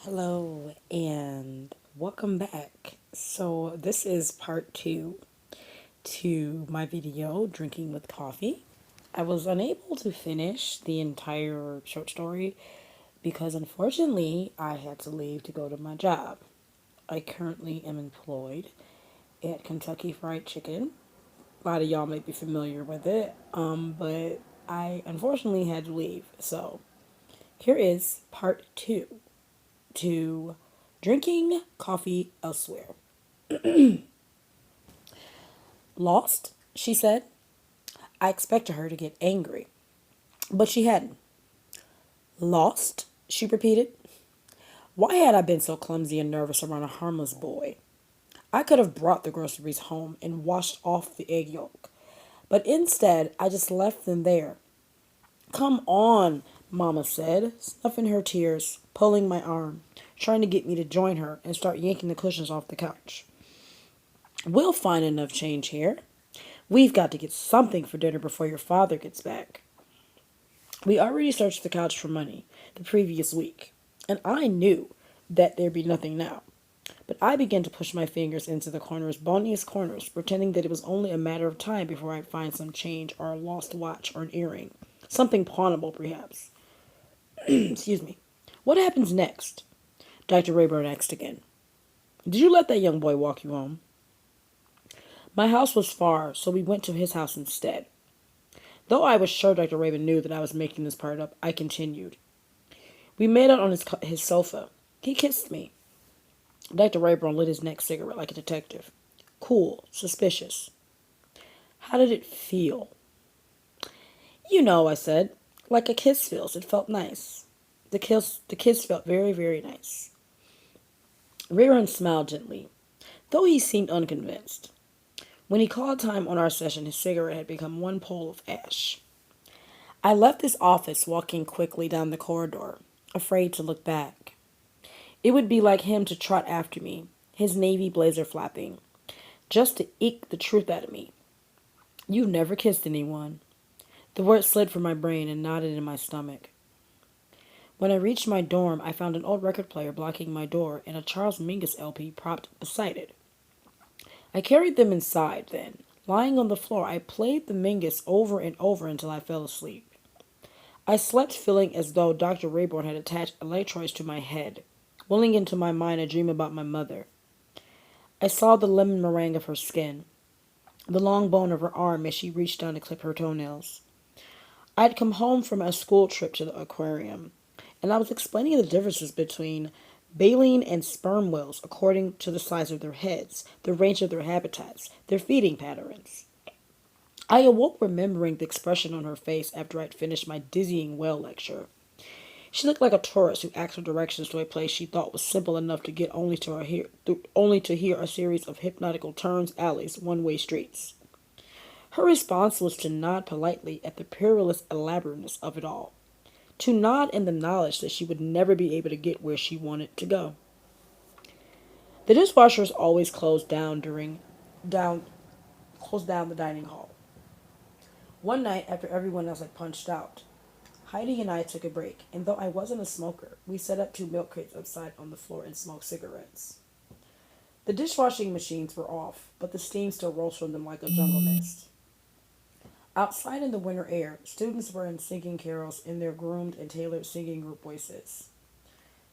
Hello and welcome back. So, this is part two to my video, Drinking with Coffee. I was unable to finish the entire short story because unfortunately I had to leave to go to my job. I currently am employed at Kentucky Fried Chicken. A lot of y'all may be familiar with it, but I unfortunately had to leave. So, here is part two to drinking coffee elsewhere. Lost? She said. I expected her to get angry, but she hadn't. Lost? She repeated. Why had I been so clumsy and nervous around a harmless boy? I could have brought the groceries home and washed off the egg yolk, but instead I just left them there. Come on, Mama said, snuffing her tears, pulling my arm, trying to get me to join her and start yanking the cushions off the couch. We'll find enough change here. We've got to get something for dinner before your father gets back. We already searched the couch for money the previous week, and I knew that there'd be nothing now. But I began to push my fingers into the corner's boniest corners, pretending that it was only a matter of time before I'd find some change or a lost watch or an earring. Something pawnable, perhaps. Excuse me. What happens next? Dr. Rayburn asked again. Did you let that young boy walk you home? My house was far, so we went to his house instead. Though I was sure Dr. Raven knew that I was making this part up, I continued. We made out on his sofa. He kissed me. Dr. Rayburn lit his next cigarette like a detective. Cool, suspicious. How did it feel? You know, I said. Like a kiss feels. It felt nice. The kiss felt very, very nice. Rayburn smiled gently, though he seemed unconvinced. When he called time on our session, his cigarette had become one pole of ash. I left his office, walking quickly down the corridor, afraid to look back. It would be like him to trot after me, his navy blazer flapping, just to eke the truth out of me. You never kissed anyone. The word slid from my brain and knotted in my stomach. When I reached my dorm, I found an old record player blocking my door and a Charles Mingus LP propped beside it. I carried them inside, then. Lying on the floor, I played the Mingus over and over until I fell asleep. I slept feeling as though Dr. Rayborn had attached electrodes to my head, willing into my mind a dream about my mother. I saw the lemon meringue of her skin, the long bone of her arm as she reached down to clip her toenails. I had come home from a school trip to the aquarium, and I was explaining the differences between baleen and sperm whales according to the size of their heads, the range of their habitats, their feeding patterns. I awoke remembering the expression on her face after I'd finished my dizzying whale lecture. She looked like a tourist who asked for directions to a place she thought was simple enough to get only to hear a series of hypnotical turns, alleys, one-way streets. Her response was to nod politely at the perilous elaborateness of it all, to nod in the knowledge that she would never be able to get where she wanted to go. The dishwashers always down closed down the dining hall. One night after everyone else had punched out, Heidi and I took a break, and though I wasn't a smoker, we set up two milk crates outside on the floor and smoked cigarettes. The dishwashing machines were off, but the steam still rose from them like a jungle mist. Outside in the winter air, students were singing carols in their groomed and tailored singing group voices.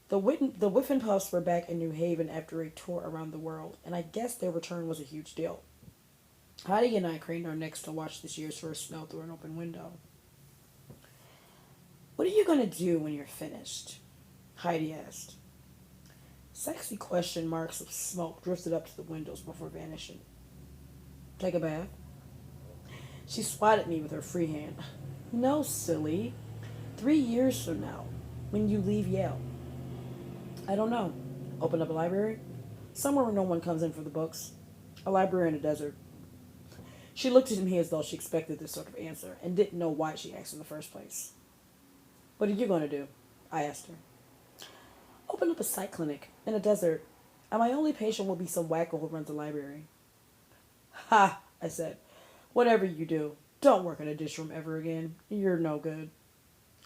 The Whiffin Puffs were back in New Haven after a tour around the world, and I guess their return was a huge deal. Heidi and I craned our necks to watch this year's first snow through an open window. What are you going to do when you're finished? Heidi asked. Sexy question marks of smoke drifted up to the windows before vanishing. Take a bath? She swatted me with her free hand. No, silly. 3 years from now, when you leave Yale. I don't know. Open up a library? Somewhere where no one comes in for the books. A library in a desert. She looked at me as though she expected this sort of answer and didn't know why she asked in the first place. What are you going to do? I asked her. Open up a psych clinic in a desert, and my only patient will be some wacko who runs a library. Ha, I said. Whatever you do, don't work in a dish room ever again. You're no good.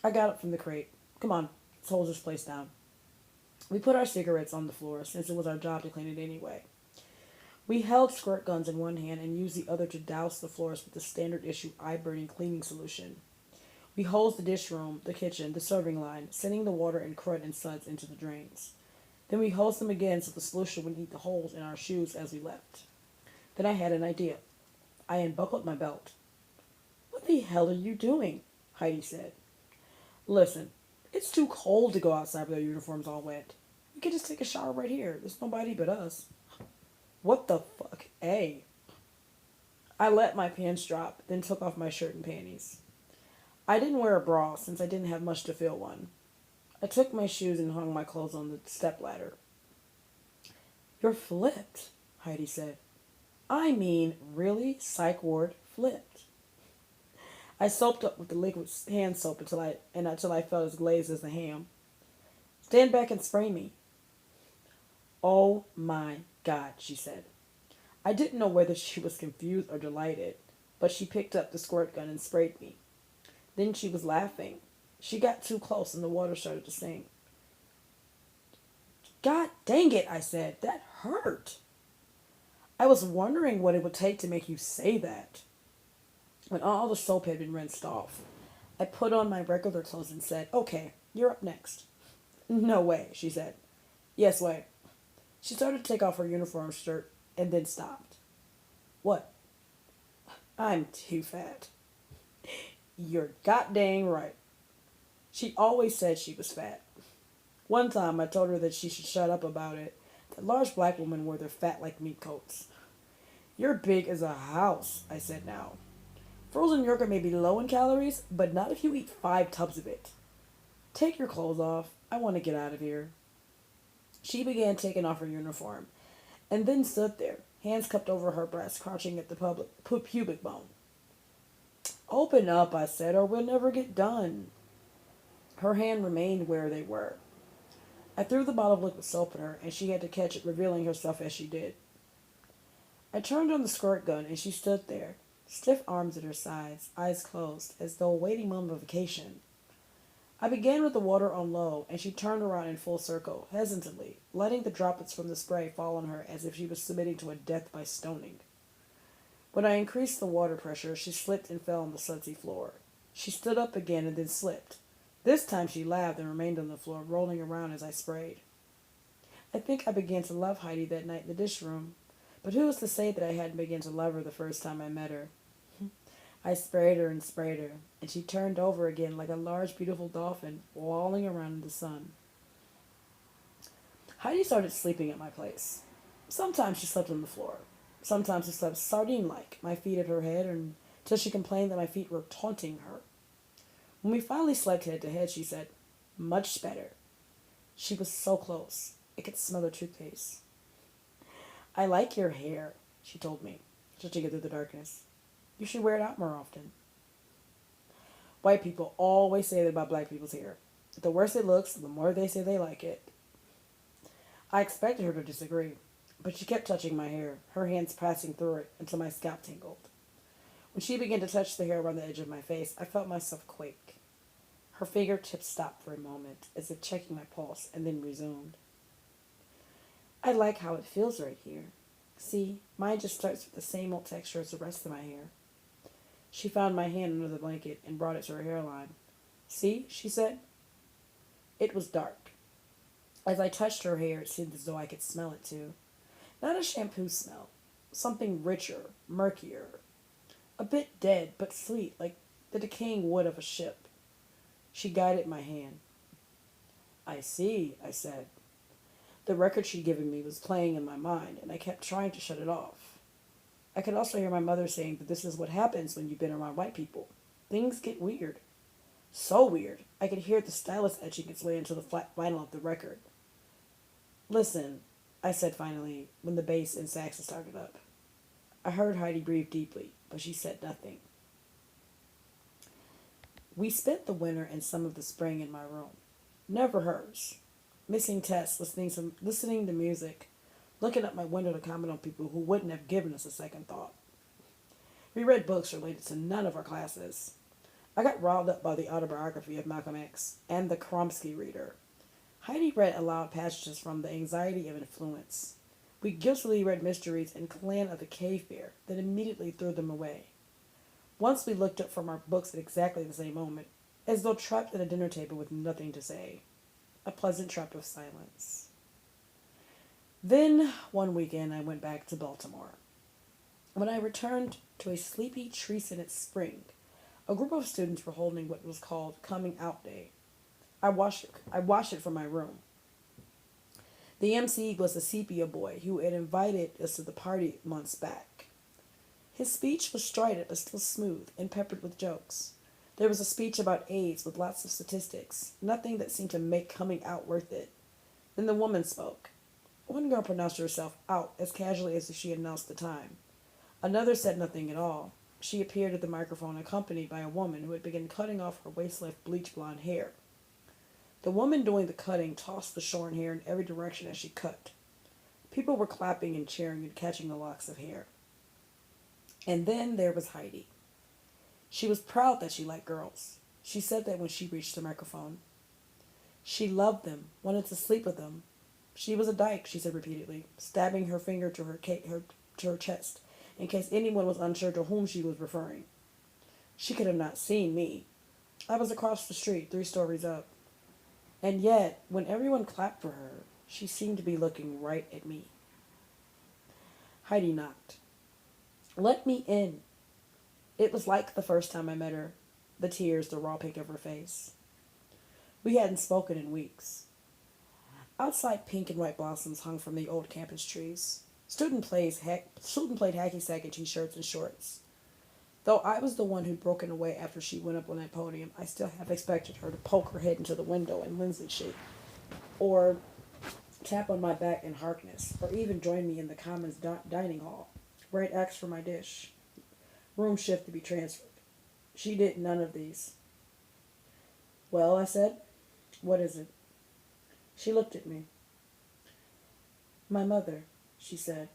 I got up from the crate. Come on, let's hold this place down. We put our cigarettes on the floor since it was our job to clean it anyway. We held squirt guns in one hand and used the other to douse the floors with the standard issue eye burning cleaning solution. We hosed the dish room, the kitchen, the serving line, sending the water and crud and suds into the drains. Then we hosed them again so the solution would eat the holes in our shoes as we left. Then I had an idea. I unbuckled my belt. What the hell are you doing? Heidi said. Listen, it's too cold to go outside with our uniforms all wet. We could just take a shower right here. There's nobody but us. What the fuck? A. I let my pants drop, then took off my shirt and panties. I didn't wear a bra since I didn't have much to fill one. I took my shoes and hung my clothes on the stepladder. You're flipped, Heidi said. I mean, really, psych ward, flipped. I soaped up with the liquid hand soap until I felt as glazed as a ham. Stand back and spray me. Oh my God, she said. I didn't know whether she was confused or delighted, but she picked up the squirt gun and sprayed me. Then she was laughing. She got too close and the water started to sing. God dang it, I said. That hurt. I was wondering what it would take to make you say that. When all the soap had been rinsed off, I put on my regular clothes and said, Okay, you're up next. No way, she said. Yes, way. She started to take off her uniform shirt and then stopped. What? I'm too fat. You're goddamn right. She always said she was fat. One time I told her that she should shut up about it, that large black women wear their fat like meat coats. You're big as a house, I said now. Frozen yogurt may be low in calories, but not if you eat 5 tubs of it. Take your clothes off. I want to get out of here. She began taking off her uniform, and then stood there, hands cupped over her breast, crouching at the pubic bone. Open up, I said, or we'll never get done. Her hand remained where they were. I threw the bottle of liquid soap at her, and she had to catch it, revealing herself as she did. I turned on the squirt gun, and she stood there, stiff arms at her sides, eyes closed, as though awaiting mummification. I began with the water on low, and she turned around in full circle, hesitantly, letting the droplets from the spray fall on her as if she was submitting to a death by stoning. When I increased the water pressure, she slipped and fell on the sudsy floor. She stood up again and then slipped. This time she laughed and remained on the floor, rolling around as I sprayed. I think I began to love Heidi that night in the dish room, but who was to say that I hadn't begun to love her the first time I met her? I sprayed her, and she turned over again like a large, beautiful dolphin, walling around in the sun. Heidi started sleeping at my place. Sometimes she slept on the floor. Sometimes she slept sardine-like, my feet at her head, until she complained that my feet were taunting her. When we finally slept head to head, she said, Much better. She was so close. I could smell her toothpaste. I like your hair, she told me, stretching it through the darkness. You should wear it out more often. White people always say that about black people's hair. The worse it looks, the more they say they like it. I expected her to disagree, but she kept touching my hair, her hands passing through it until my scalp tingled. When she began to touch the hair around the edge of my face, I felt myself quake. Her fingertips stopped for a moment, as if checking my pulse, and then resumed. I like how it feels right here. See, mine just starts with the same old texture as the rest of my hair. She found my hand under the blanket and brought it to her hairline. See, she said. It was dark. As I touched her hair, it seemed as though I could smell it too. Not a shampoo smell. Something richer, murkier. A bit dead, but sweet, like the decaying wood of a ship. She guided my hand. I see, I said. The record she'd given me was playing in my mind, and I kept trying to shut it off. I could also hear my mother saying that this is what happens when you've been around white people. Things get weird. So weird, I could hear the stylus etching its way into the flat vinyl of the record. Listen, I said finally, when the bass and sax started up. I heard Heidi breathe deeply, but she said nothing. We spent the winter and some of the spring in my room. Never hers. Missing tests, listening to music, looking up my window to comment on people who wouldn't have given us a second thought. We read books related to none of our classes. I got riled up by the autobiography of Malcolm X and the Kromsky Reader. Heidi read aloud passages from The Anxiety of Influence. We guiltily read mysteries and Clan of the Cave Bear, then immediately threw them away. Once we looked up from our books at exactly the same moment, as though trapped at a dinner table with nothing to say. A pleasant trap of silence. Then, one weekend, I went back to Baltimore. When I returned to a sleepy tree-scented spring, a group of students were holding what was called Coming Out Day. I watched it from my room. The MC was a sepia boy who had invited us to the party months back. His speech was strident but still smooth and peppered with jokes. There was a speech about AIDS with lots of statistics, nothing that seemed to make coming out worth it. Then the woman spoke. One girl pronounced herself out as casually as if she announced the time. Another said nothing at all. She appeared at the microphone accompanied by a woman who had begun cutting off her waist-length bleach blonde hair. The woman doing the cutting tossed the shorn hair in every direction as she cut. People were clapping and cheering and catching the locks of hair. And then there was Heidi. She was proud that she liked girls. She said that when she reached the microphone. She loved them, wanted to sleep with them. She was a dyke, she said repeatedly, stabbing her finger to her chest, in case anyone was unsure to whom she was referring. She could have not seen me. I was across the street, 3 stories up. And yet, when everyone clapped for her, she seemed to be looking right at me. Heidi knocked. Let me in. It was like the first time I met her, the tears the raw pink of her face. We hadn't spoken in weeks. Outside, pink and white blossoms hung from the old campus trees. Student played hacky sack in t-shirts and shorts. Though I was the one who'd broken away after she went up on that podium, I still half expected her to poke her head into the window in Lindsay shape, or tap on my back in Harkness, or even join me in the Commons dining hall, where I'd ask for my dish. Room shift to be transferred. She did none of these. Well, I said, what is it? She looked at me. My mother, she said.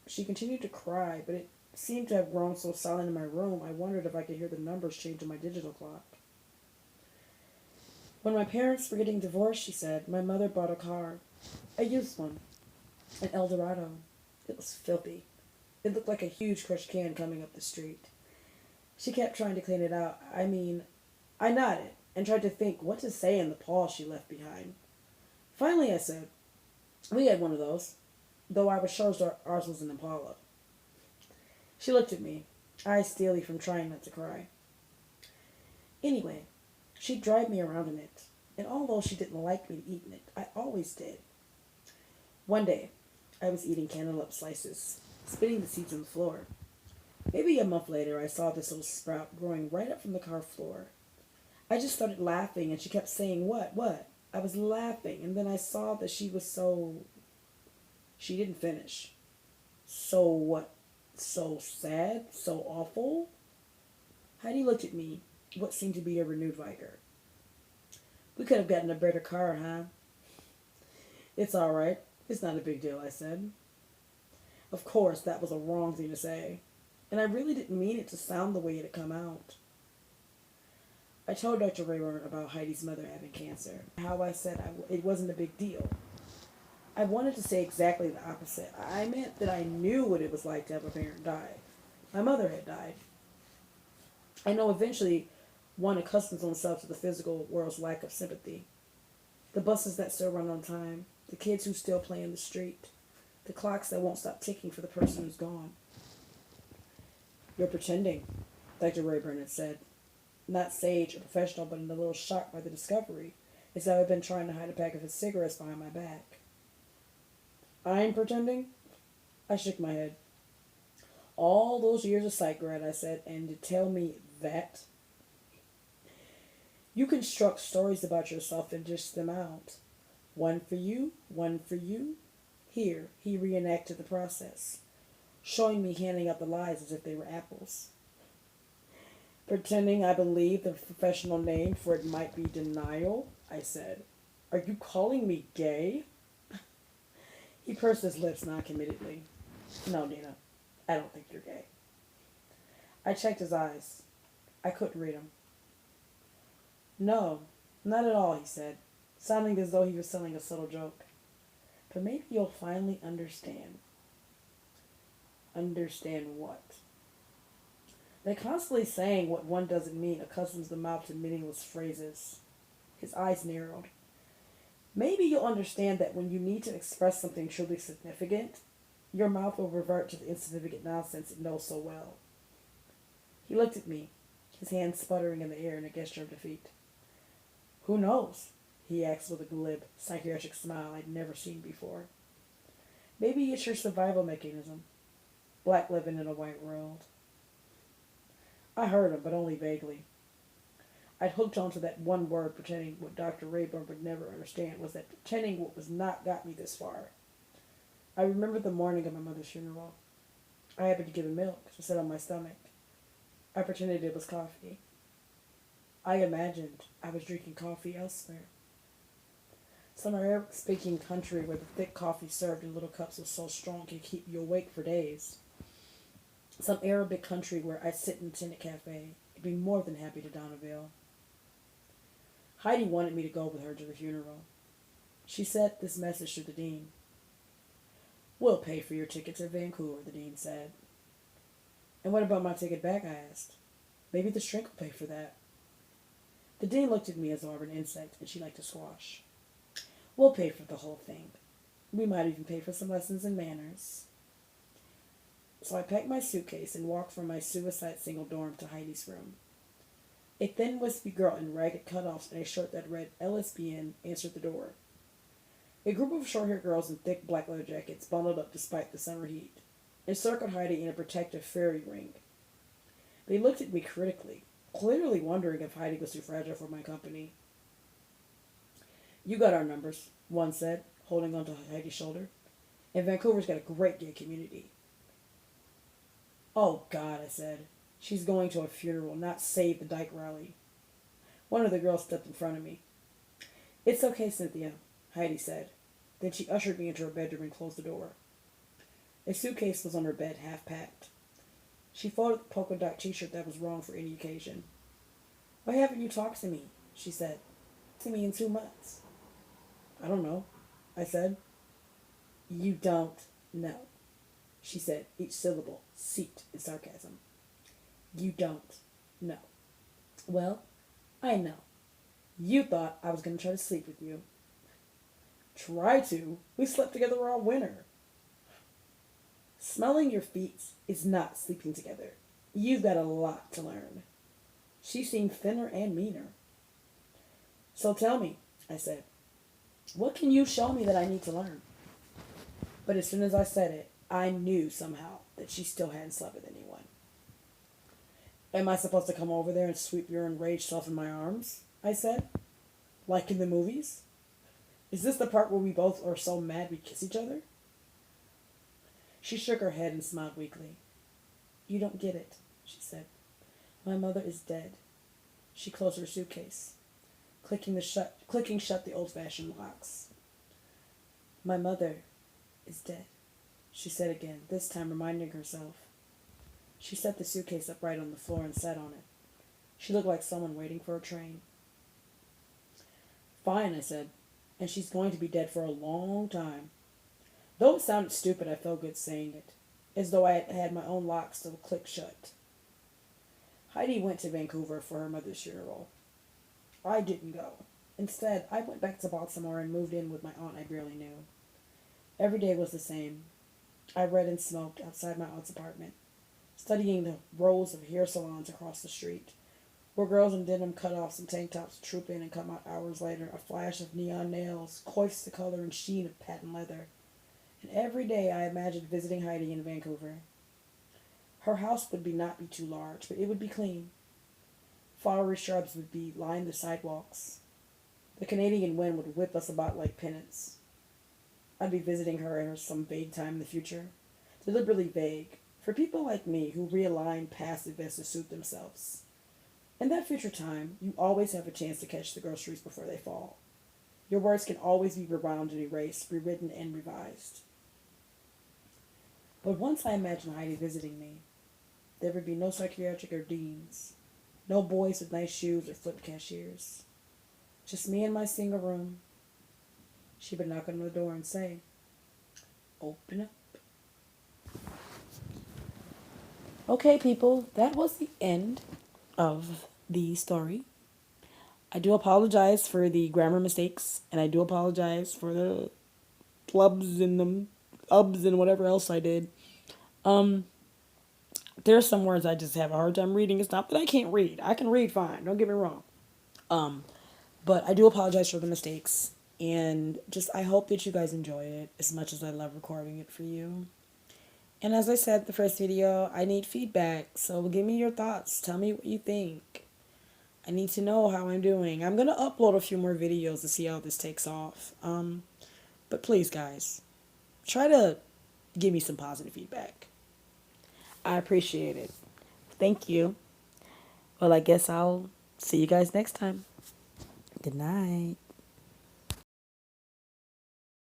She continued to cry, but it seemed to have grown so silent in my room I wondered if I could hear the numbers change on my digital clock. When my parents were getting divorced, she said, my mother bought a car. A used one. An Eldorado. It was filthy. It looked like a huge crushed can coming up the street. She kept trying to clean it out. I nodded and tried to think what to say in the pause she left behind. Finally, I said, we had one of those, though I was sure ours was an Impala. She looked at me, eyes steely from trying not to cry. Anyway, she'd drive me around in it, and although she didn't like me to eat in it, I always did. One day, I was eating cantaloupe slices, spitting the seeds on the floor. Maybe a month later, I saw this little sprout growing right up from the car floor. I just started laughing, and she kept saying, what? I was laughing, and then I saw that she was so... She didn't finish. So what? So sad? So awful? Heidi looked at me, what seemed to be a renewed vigor. We could have gotten a better car, huh? It's all right. It's not a big deal, I said. Of course, that was a wrong thing to say, and I really didn't mean it to sound the way it had come out. I told Dr. Rayburn about Heidi's mother having cancer, how I said it wasn't a big deal. I wanted to say exactly the opposite. I meant that I knew what it was like to have a parent die. My mother had died. I know eventually one accustoms oneself to the physical world's lack of sympathy. The buses that still run on time, the kids who still play in the street, the clocks that won't stop ticking for the person who's gone. You're pretending, Dr. Rayburn had said. Not sage or professional, but a little shocked by the discovery, as though I'd been trying to hide a pack of his cigarettes behind my back. I'm pretending? I shook my head. All those years of psych grad, I said, and to tell me that? You construct stories about yourself and dish them out. One for you, one for you. Here, he reenacted the process, showing me handing out the lies as if they were apples. Pretending I believed the professional name for it might be denial, I said. Are you calling me gay? He pursed his lips noncommittedly. No, Nina, I don't think you're gay. I checked his eyes. I couldn't read them. No, not at all, he said. sounding as though he was telling a subtle joke. But maybe you'll finally understand. Understand what? That constantly saying what one doesn't mean accustoms the mouth to meaningless phrases. His eyes narrowed. Maybe you'll understand that when you need to express something truly significant, your mouth will revert to the insignificant nonsense it knows so well. He looked at me, his hands sputtering in the air in a gesture of defeat. Who knows? He asked with a glib, psychiatric smile I'd never seen before. Maybe it's your survival mechanism. Black living in a white world. I heard him, but only vaguely. I'd hooked onto that one word, pretending what Dr. Rayburn would never understand was that pretending what was not got me this far. I remembered the morning of my mother's funeral. I happened to give her milk to sit on my stomach. I pretended it was coffee. I imagined I was drinking coffee elsewhere. Some Arabic-speaking country where the thick coffee served in little cups was so strong it could keep you awake for days. Some Arabic country where I'd sit in a tenant cafe and be more than happy to don a veil. Heidi wanted me to go with her to the funeral. She sent this message to the dean. We'll pay for your ticket to Vancouver, the dean said. And what about my ticket back, I asked. Maybe the shrink will pay for that. The dean looked at me as though I were an insect and she liked to squash. We'll pay for the whole thing. We might even pay for some lessons in manners. So I packed my suitcase and walked from my suicide single dorm to Heidi's room. A thin, wispy girl in ragged cutoffs and a shirt that read LSBN answered the door. A group of short-haired girls in thick black leather jackets, bundled up despite the summer heat, encircled Heidi in a protective fairy ring. They looked at me critically, clearly wondering if Heidi was too fragile for my company. You got our numbers, one said, holding onto Heidi's shoulder. And Vancouver's got a great gay community. Oh, God, I said. She's going to a funeral, not Save the Dyke rally. One of the girls stepped in front of me. It's okay, Cynthia, Heidi said. Then she ushered me into her bedroom and closed the door. A suitcase was on her bed, half packed. She folded the polka dot t-shirt that was wrong for any occasion. Why haven't you talked to me? She said. To me in 2 months. I don't know, I said. You don't know, she said, each syllable seeped in sarcasm. You don't know. Well, I know. You thought I was going to try to sleep with you. Try to? We slept together all winter. Smelling your feet is not sleeping together. You've got a lot to learn. She seemed thinner and meaner. So tell me, I said, what can you show me that I need to learn? But as soon as I said it, I knew somehow that she still hadn't slept with anyone. Am I supposed to come over there and sweep your enraged self in my arms? I said. Like in the movies? Is this the part where we both are so mad we kiss each other? She shook her head and smiled weakly. You don't get it, she said. My mother is dead. She closed her suitcase, clicking shut the old-fashioned locks. My mother is dead, she said again, this time reminding herself. She set the suitcase upright on the floor and sat on it. She looked like someone waiting for a train. Fine, I said, and she's going to be dead for a long time. Though it sounded stupid, I felt good saying it, as though I had had my own locks still clicked shut. Heidi went to Vancouver for her mother's funeral. I didn't go. Instead, I went back to Baltimore and moved in with my aunt I barely knew. Every day was the same. I read and smoked outside my aunt's apartment, studying the rows of hair salons across the street, where girls in denim cutoffs and tank tops troop in and come out hours later, a flash of neon nails, coifs the color and sheen of patent leather. And every day I imagined visiting Heidi in Vancouver. Her house would not be too large, but it would be clean. Flowery shrubs would line the sidewalks. The Canadian wind would whip us about like pennants. I'd be visiting her in some vague time in the future. Deliberately vague, for people like me who realign past events to suit themselves. In that future time, you always have a chance to catch the groceries before they fall. Your words can always be rewound and erased, rewritten and revised. But once I imagined Heidi visiting me, there would be no psychiatric or deans, no boys with nice shoes or flipped cashiers. Just me in my single room, She would knock on the door and say, "Open up." Okay, people, that was the end of the story. I do apologize for the grammar mistakes, and I do apologize for the clubs and the ubs and whatever else I did. Um, there are some words I just have a hard time reading. It's not that I can't read. I can read fine. Don't get me wrong. Um, but I do apologize for the mistakes, and just I hope that you guys enjoy it as much as I love recording it for you. And as I said the first video, I need feedback. So give me your thoughts. Tell me what you think. I need to know how I'm doing. I'm gonna upload a few more videos to see how this takes off. But please, guys, try to give me some positive feedback. I appreciate it. Thank you. Well, I guess I'll see you guys next time. Good night.